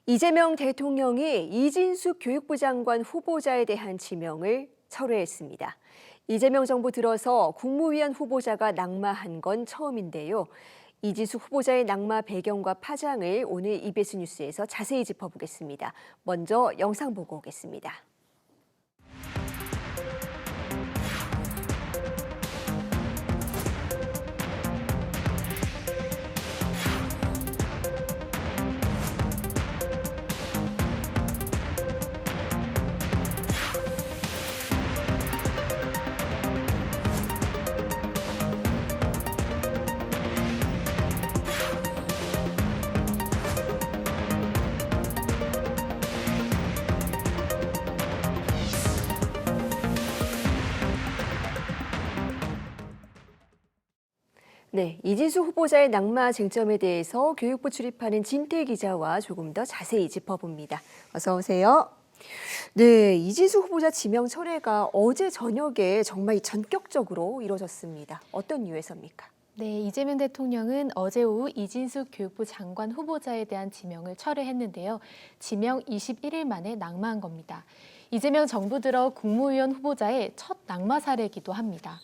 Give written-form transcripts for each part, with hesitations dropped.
이재명 대통령이 이진숙 교육부 장관 후보자에 대한 지명을 철회했습니다. 이재명 정부 들어서 국무위원 후보자가 낙마한 건 처음인데요. 이진숙 후보자의 낙마 배경과 파장을 오늘 EBS 뉴스에서 자세히 짚어보겠습니다. 먼저 영상 보고 오겠습니다. 네, 이진숙 후보자의 낙마 쟁점에 대해서 교육부 출입하는 진태 기자와 조금 더 자세히 짚어봅니다. 어서 오세요. 네, 이진숙 후보자 지명 철회가 어제 저녁에 정말 전격적으로 이루어졌습니다. 이유에서입니까 네, 이재명 대통령은 어제 오후 이진숙 교육부 장관 후보자에 대한 지명을 철회했는데요. 지명 21일 만에 낙마한 겁니다. 이재명 정부 들어 국무위원 후보자의 첫 낙마 사례이기도 합니다.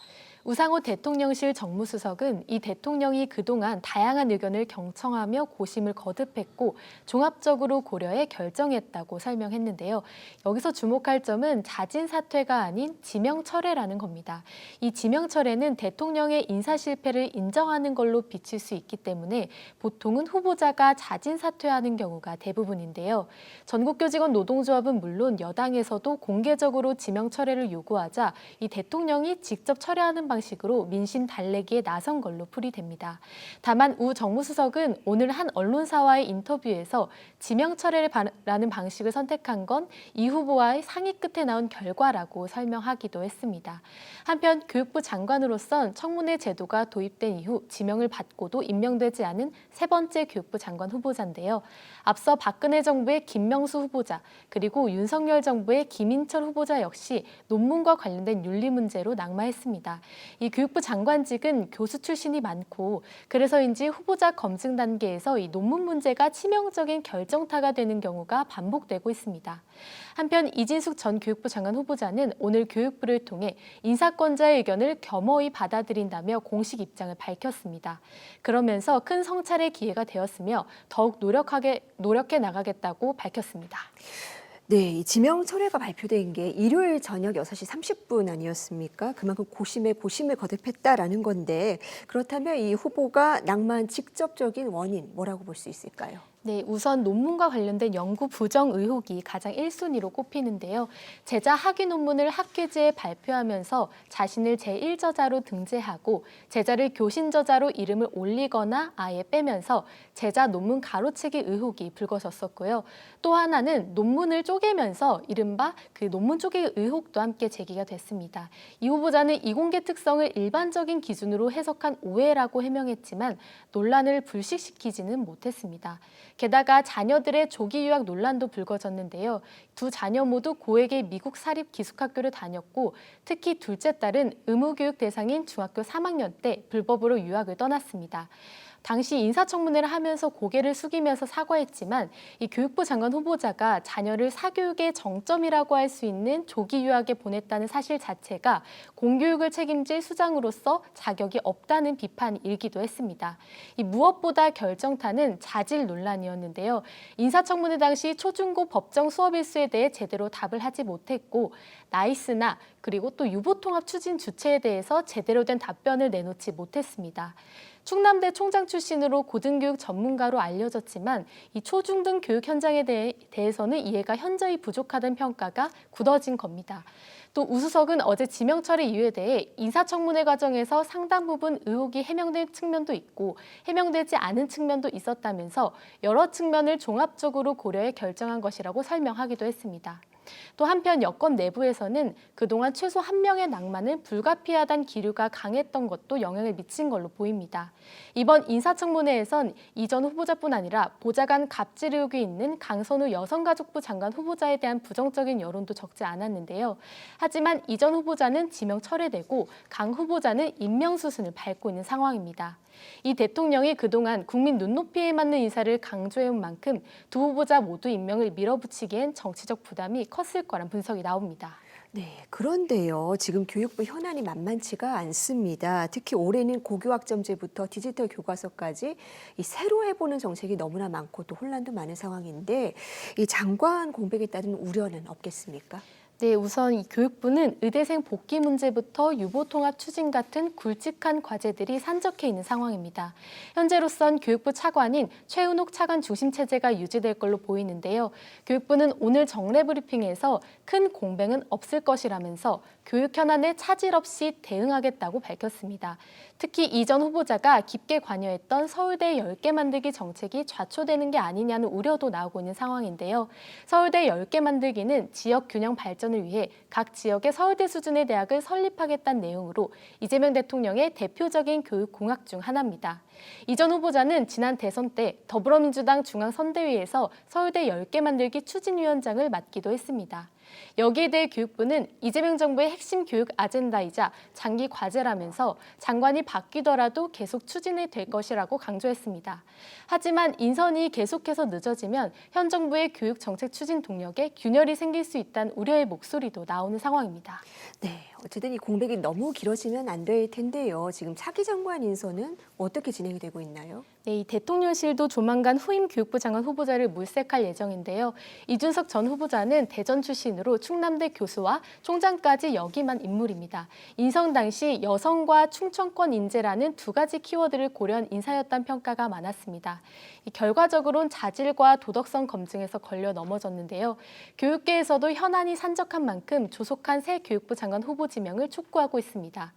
우상호 대통령실 정무수석은 이 대통령이 그동안 다양한 의견을 경청하며 고심을 거듭했고 종합적으로 고려해 결정했다고 설명했는데요. 여기서 주목할 점은 자진 사퇴가 아닌 지명 철회라는 겁니다. 이 지명 철회는 대통령의 인사 실패를 인정하는 걸로 비칠 수 있기 때문에 보통은 후보자가 자진 사퇴하는 경우가 대부분인데요. 전국교직원 노동조합은 물론 여당에서도 공개적으로 지명 철회를 요구하자 이 대통령이 직접 철회하는 방식으로 민심 달래기에 나선 걸로 풀이됩니다. 다만 우 정무수석은 오늘 한 언론사와의 인터뷰에서 지명 철회라는 방식을 선택한 건 이 후보와의 상의 끝에 나온 결과라고 설명하기도 했습니다. 한편 교육부 장관으로선 청문회 제도가 도입된 이후 지명을 받고도 임명되지 않은 세 번째 교육부 장관 후보자인데요. 앞서 박근혜 정부의 김명수 후보자 그리고 윤석열 정부의 김인철 후보자 역시 논문과 관련된 윤리 문제로 낙마했습니다. 이 교육부 장관직은 교수 출신이 많고 그래서인지 후보자 검증 단계에서 이 논문 문제가 치명적인 결정타가 되는 경우가 반복되고 있습니다. 한편 이진숙 전 교육부 장관 후보자는 오늘 교육부를 통해 인사권자의 의견을 겸허히 받아들인다며 공식 입장을 밝혔습니다. 그러면서 큰 성찰의 기회가 되었으며 더욱 노력해 나가겠다고 밝혔습니다. 네, 이 지명 철회가 발표된 게 일요일 저녁 6시 30분 아니었습니까? 그만큼 고심에 고심을 거듭했다라는 건데 그렇다면 이 후보가 낙마한 직접적인 원인 뭐라고 볼 수 있을까요? 네, 우선 논문과 관련된 연구 부정 의혹이 가장 1순위로 꼽히는데요. 제자 학위 논문을 학회지에 발표하면서 자신을 제1저자로 등재하고 제자를 교신저자로 이름을 올리거나 아예 빼면서 제자 논문 가로채기 의혹이 불거졌었고요. 또 하나는 논문을 쪼개면서 이른바 그 논문 쪼개 의혹도 함께 제기가 됐습니다. 이 후보자는 이공계 특성을 일반적인 기준으로 해석한 오해라고 해명했지만 논란을 불식시키지는 못했습니다. 게다가 자녀들의 조기 유학 논란도 불거졌는데요. 두 자녀 모두 고액의 미국 사립 기숙학교를 다녔고 특히 둘째 딸은 의무교육 대상인 중학교 3학년 때 불법으로 유학을 떠났습니다. 당시 인사청문회를 하면서 고개를 숙이면서 사과했지만 이 교육부 장관 후보자가 자녀를 사교육의 정점이라고 할 수 있는 조기 유학에 보냈다는 사실 자체가 공교육을 책임질 수장으로서 자격이 없다는 비판이 일기도 했습니다. 이 무엇보다 결정타는 자질 논란이었는데요. 인사청문회 당시 초중고 법정 수업 일수에 대해 제대로 답을 하지 못했고 나이스나 그리고 또 유보통합 추진 주체에 대해서 제대로 된 답변을 내놓지 못했습니다. 충남대 총장 출신으로 고등교육 전문가로 알려졌지만 이 초중등 교육 현장에 대해서는 이해가 현저히 부족하다는 평가가 굳어진 겁니다. 또 우수석은 어제 지명 철회 이유에 대해 인사청문회 과정에서 상당 부분 의혹이 해명된 측면도 있고 해명되지 않은 측면도 있었다면서 여러 측면을 종합적으로 고려해 결정한 것이라고 설명하기도 했습니다. 또 한편 여권 내부에서는 그동안 최소 한 명의 낙마는 불가피하다는 기류가 강했던 것도 영향을 미친 걸로 보입니다. 이번 인사청문회에선 이전 후보자뿐 아니라 보좌관 갑질 의혹이 있는 강선우 여성가족부 장관 후보자에 대한 부정적인 여론도 적지 않았는데요. 하지만 이전 후보자는 지명 철회되고 강 후보자는 임명 수순을 밟고 있는 상황입니다. 이 대통령이 그동안 국민 눈높이에 맞는 인사를 강조해온 만큼 두 후보자 모두 임명을 밀어붙이기엔 정치적 부담이 컸을 거란 분석이 나옵니다. 네, 그런데요. 지금 교육부 현안이 만만치가 않습니다. 특히 올해는 고교학점제부터 디지털 교과서까지 이 새로 해보는 정책이 너무나 많고 또 혼란도 많은 상황인데 이 장관 공백에 따른 우려는 없겠습니까? 네, 우선 이 교육부는 의대생 복귀 문제부터 유보통합 추진 같은 굵직한 과제들이 산적해 있는 상황입니다. 현재로선 교육부 차관인 최은옥 차관 중심 체제가 유지될 걸로 보이는데요. 교육부는 오늘 정례 브리핑에서 큰 공백은 없을 것이라면서 교육 현안에 차질 없이 대응하겠다고 밝혔습니다. 특히 이전 후보자가 깊게 관여했던 서울대 10개 만들기 정책이 좌초되는 게 아니냐는 우려도 나오고 있는 상황인데요. 서울대 10개 만들기는 지역 균형 발전을 위해 각 지역의 서울대 수준의 대학을 설립하겠다는 내용으로 이재명 대통령의 대표적인 교육 공약 중 하나입니다. 이전 후보자는 지난 대선 때 더불어민주당 중앙선대위에서 서울대 10개 만들기 추진위원장을 맡기도 했습니다. 여기에 대해 교육부는 이재명 정부의 핵심 교육 아젠다이자 장기 과제라면서 장관이 바뀌더라도 계속 추진이 될 것이라고 강조했습니다. 하지만 인선이 계속해서 늦어지면 현 정부의 교육 정책 추진 동력에 균열이 생길 수 있다는 우려의 목소리도 나오는 상황입니다. 네, 어쨌든 이 공백이 너무 길어지면 안 될 텐데요. 지금 차기 장관 인선은 어떻게 진행이 되고 있나요? 네, 이 대통령실도 조만간 후임 교육부 장관 후보자를 물색할 예정인데요. 이준석 전 후보자는 대전 출신으로 충남대 교수와 총장까지 역임한 인물입니다. 인선 당시 여성과 충청권 인재라는 두 가지 키워드를 고려한 인사였다는 평가가 많았습니다. 결과적으로는 자질과 도덕성 검증에서 걸려 넘어졌는데요. 교육계에서도 현안이 산적한 만큼 조속한 새 교육부 장관 후보 지명을 촉구하고 있습니다.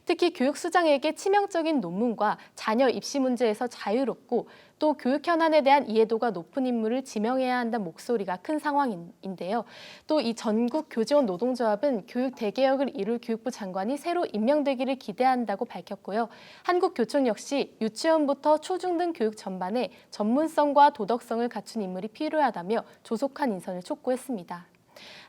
특히 교육수장에게 치명적인 논문과 자녀 입시 문제에서 자유롭고 또 교육 현안에 대한 이해도가 높은 인물을 지명해야 한다는 목소리가 큰 상황인데요. 또 이 전국 교직원 노동조합은 교육 대개혁을 이룰 교육부 장관이 새로 임명되기를 기대한다고 밝혔고요. 한국교총 역시 유치원부터 초중등 교육 전반에 전문성과 도덕성을 갖춘 인물이 필요하다며 조속한 인선을 촉구했습니다.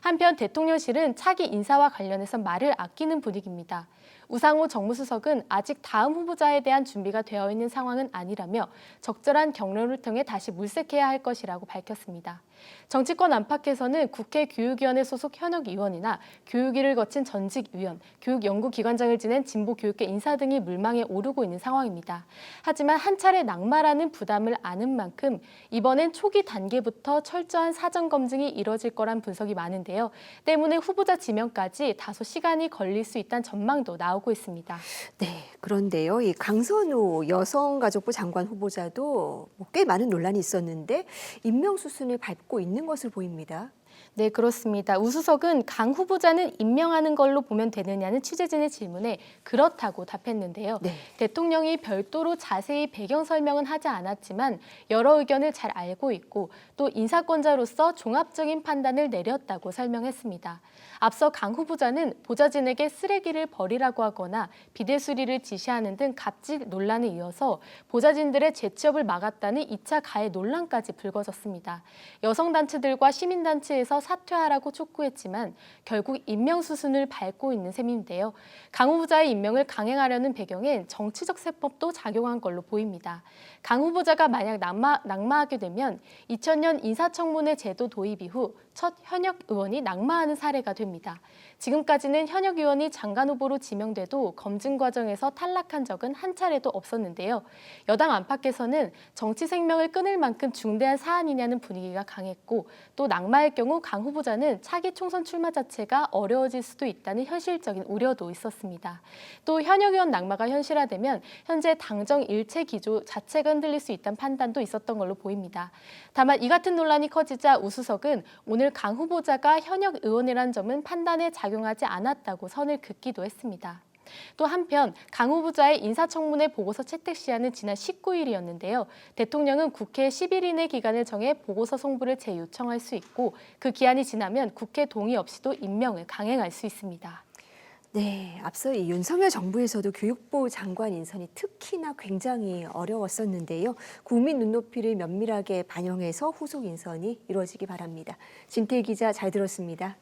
한편 대통령실은 차기 인사와 관련해서 말을 아끼는 분위기입니다. 우상호 정무수석은 아직 다음 후보자에 대한 준비가 되어 있는 상황은 아니라며 적절한 경로를 통해 다시 물색해야 할 것이라고 밝혔습니다. 정치권 안팎에서는 국회 교육위원회 소속 현역 의원이나 교육위를 거친 전직 위원, 교육연구기관장을 지낸 진보 교육계 인사 등이 물망에 오르고 있는 상황입니다. 하지만 한 차례 낙마라는 부담을 아는 만큼 이번엔 초기 단계부터 철저한 사전 검증이 이뤄질 거란 분석이 많은데요. 때문에 후보자 지명까지 다소 시간이 걸릴 수 있다는 전망도 나오고 있습니다. 네, 그런데요. 이 강선우 여성가족부 장관 후보자도 꽤 많은 논란이 있었는데 임명 수순을 밟고 있는 것을 보입니다. 네, 그렇습니다. 우수석은 강 후보자는 임명하는 걸로 보면 되느냐는 취재진의 질문에 그렇다고 답했는데요. 네. 대통령이 별도로 자세히 배경 설명은 하지 않았지만 여러 의견을 잘 알고 있고 또 인사권자로서 종합적인 판단을 내렸다고 설명했습니다. 앞서 강 후보자는 보좌진에게 쓰레기를 버리라고 하거나 비대 수리를 지시하는 등 갑질 논란에 이어서 보좌진들의 재취업을 막았다는 2차 가해 논란까지 불거졌습니다. 여성단체들과 시민단체에서 사퇴하라고 촉구했지만 결국 임명 수순을 밟고 있는 셈인데요. 강 후보자의 임명을 강행하려는 배경엔 정치적 세법도 작용한 걸로 보입니다. 강 후보자가 만약 낙마하게 되면 2000년 인사청문회 제도 도입 이후 첫 현역 의원이 낙마하는 사례가 됩니다. 지금까지는 현역 의원이 장관 후보로 지명돼도 검증 과정에서 탈락한 적은 한 차례도 없었는데요. 여당 안팎에서는 정치 생명을 끊을 만큼 중대한 사안이냐는 분위기가 강했고 또 낙마할 경우 강 후보자는 차기 총선 출마 자체가 어려워질 수도 있다는 현실적인 우려도 있었습니다. 또 현역 의원 낙마가 현실화되면 현재 당정 일체 기조 자체가 흔들릴 수 있다는 판단도 있었던 걸로 보입니다. 다만 이 같은 논란이 커지자 우수석은 오늘 강 후보자가 현역 의원이라는 점은 판단에 작용하지 않았다고 선을 긋기도 했습니다. 또 한편 강 후보자의 인사청문회 보고서 채택 시한은 지난 19일이었는데요. 대통령은 국회 10일 이내 기간을 정해 보고서 송부를 재요청할 수 있고 그 기한이 지나면 국회 동의 없이도 임명을 강행할 수 있습니다. 네, 앞서 이 윤석열 정부에서도 교육부 장관 인선이 특히나 굉장히 어려웠었는데요. 국민 눈높이를 면밀하게 반영해서 후속 인선이 이루어지기 바랍니다. 진태희 기자 잘 들었습니다.